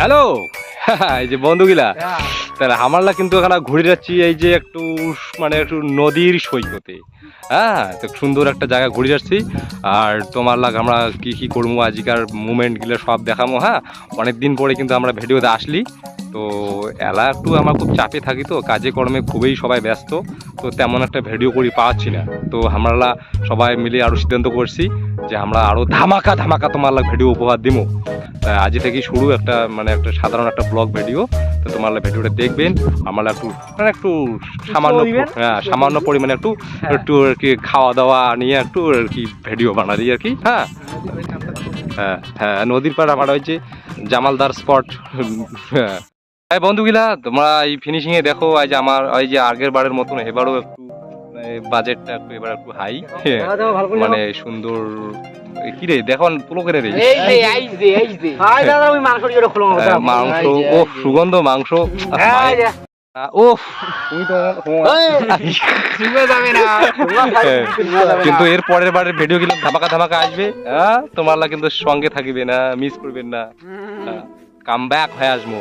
Hello এই যে বন্ধুগুলা তাহলে আমরা কিন্তু এখানে ঘুরে যাচ্ছি এই যে একটু মানে একটু নদীর সৈকতে। হ্যাঁ, তো সুন্দর একটা জায়গা ঘুরে যাচ্ছি। আর তোমার আমরা কি কি করবো আজকার মুভমেন্টগুলো সব দেখাবো। হ্যাঁ, অনেকদিন পরে কিন্তু আমরা ভিডিওতে আসলি। তো এলা একটু আমার খুব চাপে থাকি, তো কাজে কর্মে খুবই সবাই ব্যস্ত, তো তেমন একটা ভিডিও করি পাচ্ছি না। তো আমরা সবাই মিলে আরও সিদ্ধান্ত করছি যে আমরা আরও ধামাকা ধামাকা তোমার ভিডিও উপহার দিব। আজ থেকে শুরু একটা মানে একটা সাধারণ একটা ব্লগ ভিডিও। তো তোমার ভিডিওটা দেখবেন, আমরা একটু মানে একটু সামান্য সামান্য পরিমাণে একটু একটু আর কি খাওয়া দাওয়া নিয়ে একটু আর কি ভিডিও বানাই আর কি। হ্যাঁ হ্যাঁ হ্যাঁ, নদীর পাড় আমার হয়েছে জামালদার স্পট। হ্যাঁ বন্ধুগুলা, তোমরা এই ফিনিশিং এ দেখো আজ আমার ওই যে আগের বারের মতন এবারও একটু বাজেটটা একটু এবার একটু হাই, মানে সুন্দর। কি রে দেখো পুরো করে রে মাংস, ও সুগন্ধ মাংস। ও কিন্তু এর পরের বারের ভিডিও গুলো ধামাকা ধামাকা আসবে। হ্যাঁ, তোমার কিন্তু সঙ্গে থাকবে না, মিস করবেন না, কাম ব্যাক হয়ে আসবো।